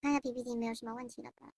看一下 PPT 没有什么问题了吧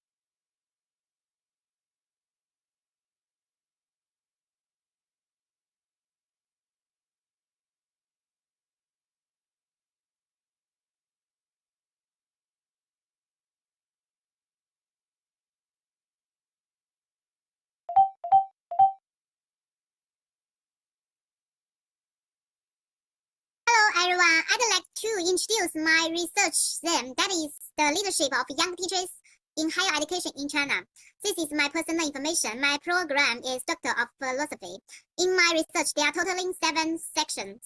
？Hello everyone, I'd like to introduce my research theme, that is the leadership of young teachers in higher education in China. This is my personal information. My program is Doctor of Philosophy. In my research, there are totaling 7 sections.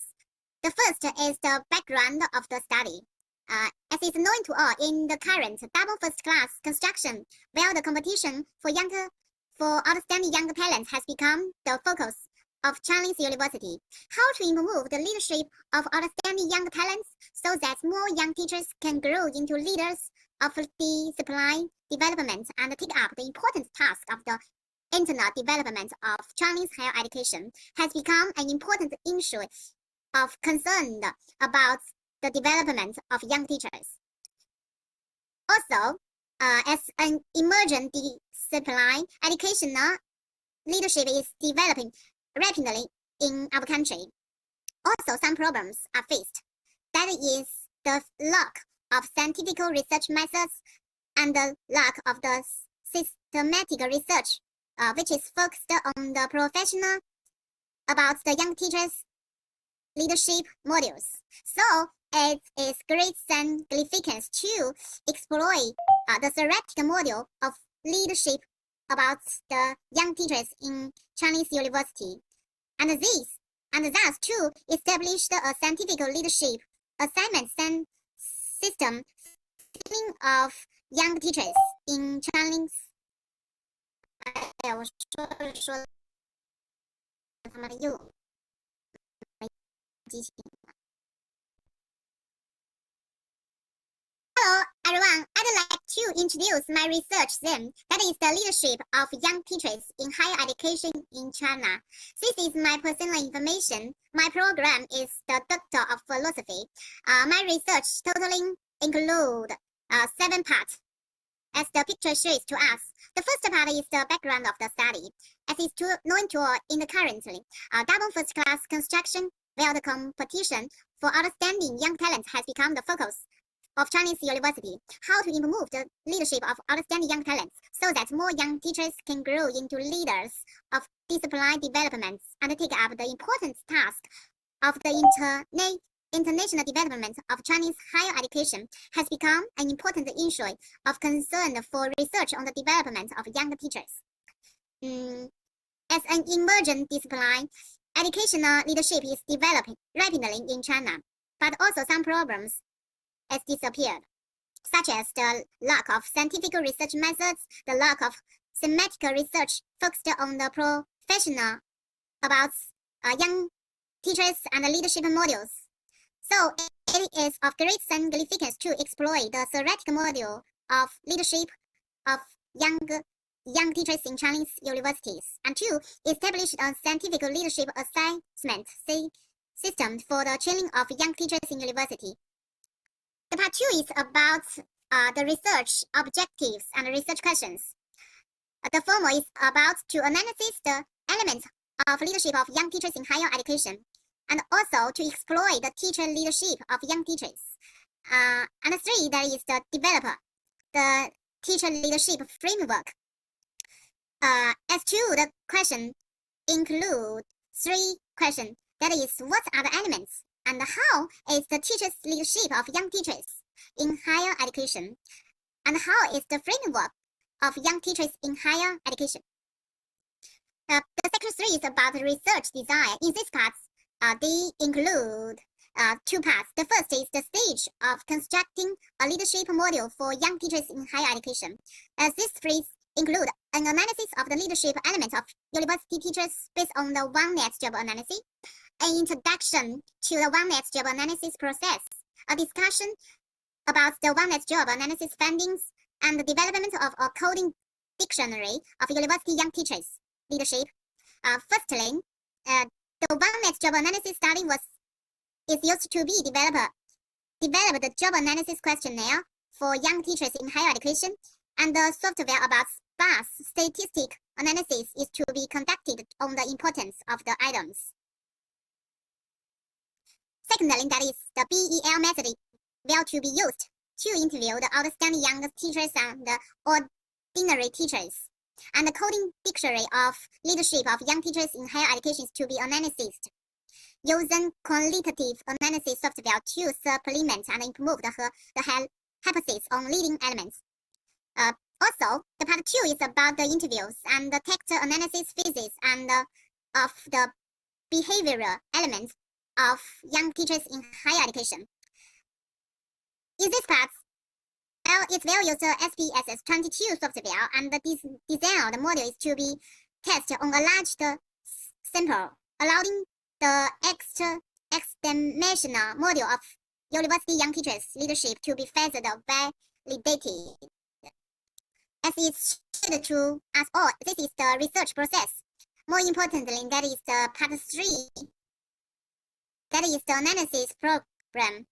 The first is the background of the study. As is known to all, in the current double first class construction, where the competition for outstanding young talents has become the focus of Chinese university. How to improve the leadership of outstanding young talents so that more young teachers can grow into leaders of the supply development and take up the important task of the internal development of Chinese higher education has become an important issue of concern about the development of young teachers. Also, as an emerging discipline, educational leadership is developing rapidly in our country. Also, some problems are faced. That is the lack of scientific research methods and the lack of the systematic research, which is focused on the professional about the young teachers' leadership modules. So, it is great significance to exploit the theoretical model of leadership about the young teachers in Chinese university, and thus to establish a scientific leadership assignment system of young teachers in Chinese. 哎，我说他妈的又没激情。Hello everyone, I'd like to introduce my research theme, that is the leadership of young teachers in higher education in China. This is my personal information. My program is the Doctor of Philosophy. My research totaling include 7 parts. As the picture shows to us, the first part is the background of the study. As is known to all in the currently double first class construction, where the competition for outstanding young talents has become the focus of Chinese university. How to improve the leadership of outstanding young talents so that more young teachers can grow into leaders of discipline developments and take up the important task of the international development of Chinese higher education has become an important issue of concern for research on the development of young teachers. As an emerging discipline, educational leadership is developing rapidly in China, but also some problems has disappeared, such as the lack of scientific research methods, the lack of thematic research focused on the professional about young teachers and leadership modules. So it is of great significance to exploit the theoretical model of leadership of young teachers in Chinese universities and to establish a scientific leadership assessment system for the training of young teachers in university. The part 2 is about the research objectives and research questions. The former is about to analyze the elements of leadership of young teachers in higher education and also to exploit the teacher leadership of young teachers. And 3, that is the developer, the teacher leadership framework. As to the question include 3 questions. That is, what are the elements and how is the teacher's leadership of young teachers in higher education? And how is the framework of young teachers in higher education? The section 3 is about research design. In this part, they include 2 parts. The first is the stage of constructing a leadership model for young teachers in higher education. As this phrase include an analysis of the leadership elements of university teachers based on the one-net job analysis, an introduction to the one-net job analysis process, a discussion about the one-net job analysis findings, and the development of a coding dictionary of university young teachers leadership. Firstly, the one-net job analysis study is used to be develop the job analysis questionnaire for young teachers in higher education, and the software about sparse statistic analysis is to be conducted on the importance of the items. Secondly, that is the BEL method will to be used to interview the outstanding young teachers and the ordinary teachers. And the coding dictionary of leadership of young teachers in higher education is to be analyzed using qualitative analysis software to supplement and improve the hypothesis on leading elements. Also, the part 2 is about the interviews and the text analysis phases and of the behavioral elements of young teachers in higher education. In this part, it will use the SPSS 22 software, and the design of the model is to be tested on a large sample, allowing the extensional model of university young teachers leadership to be further validated. As it's shared to us all, this is the research process. More importantly, that is the part 3. That is the analysis program.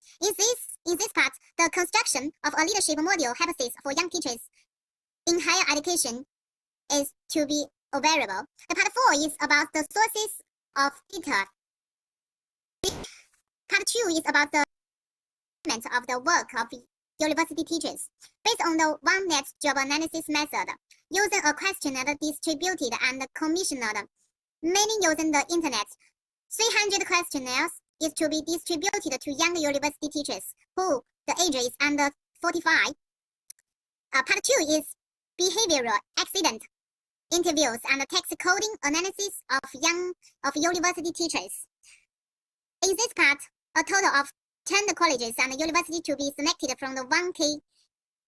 In this part, the construction of a leadership model hypothesis for young teachers in higher education is to be available. The part 4 is about the sources of data. Part 2 is about the of the work of university teachers based on the one-net job analysis method, using a questionnaire distributed and commissioned, mainly using the internet. 300 questionnaires is to be distributed to young university teachers who the age is under 45. Part 2 is behavioral accident interviews and text coding analysis of university teachers. In this part, a total of 10 colleges and universities to be selected from the 1K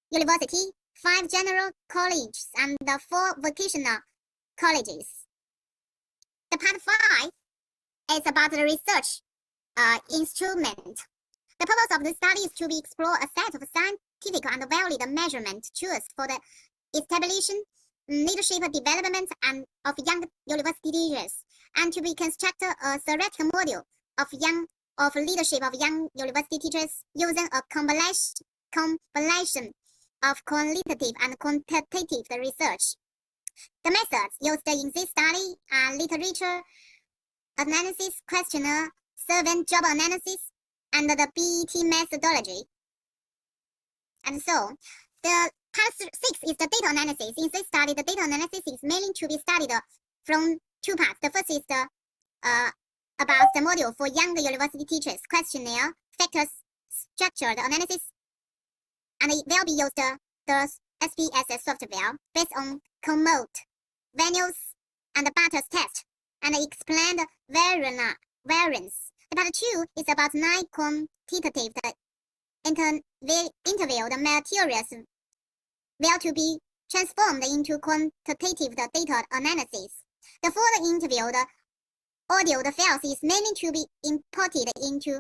university, 5 general colleges, and the 4 vocational colleges. The part 5 is about the research instrument. The purpose of the study is to be explore a set of scientific and valid measurement tools for the establishing leadership development and of young university teachers, and to be construct a theoretical model of leadership of young university teachers using a combination of qualitative and quantitative research. The methods used in this study are literature analysis, questionnaire, survey job analysis, and the BET methodology. And so, the part 6 is the data analysis. In this study, the data analysis is mainly to be studied from 2 parts. The first is the about the module for young university teachers, questionnaire, factors, structured analysis, and it will be used the SPSS software based on Komoot, Venus, and the Bartels test, and explained variance. The part 2 is about 9 quantitative interviewed materials will to be transformed into quantitative data analysis. The further interviewed audio files is mainly to be imported into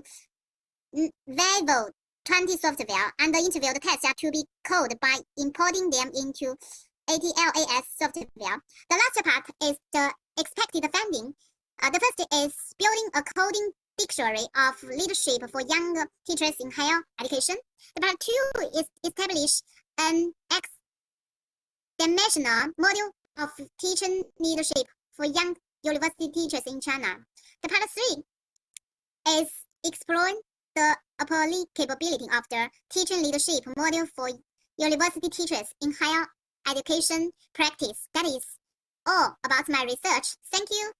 Vivo 20 software, and the interviewed tests are to be coded by importing them into ATLAS software. The last part is the expected funding. The first is building a coding dictionary of leadership for young teachers in higher education. The part 2 is establish an X-dimensional model of teaching leadership for young university teachers in China. The part 3 is exploring the applicability of the teaching leadership model for university teachers in higher education practice. That is all about my research. Thank you.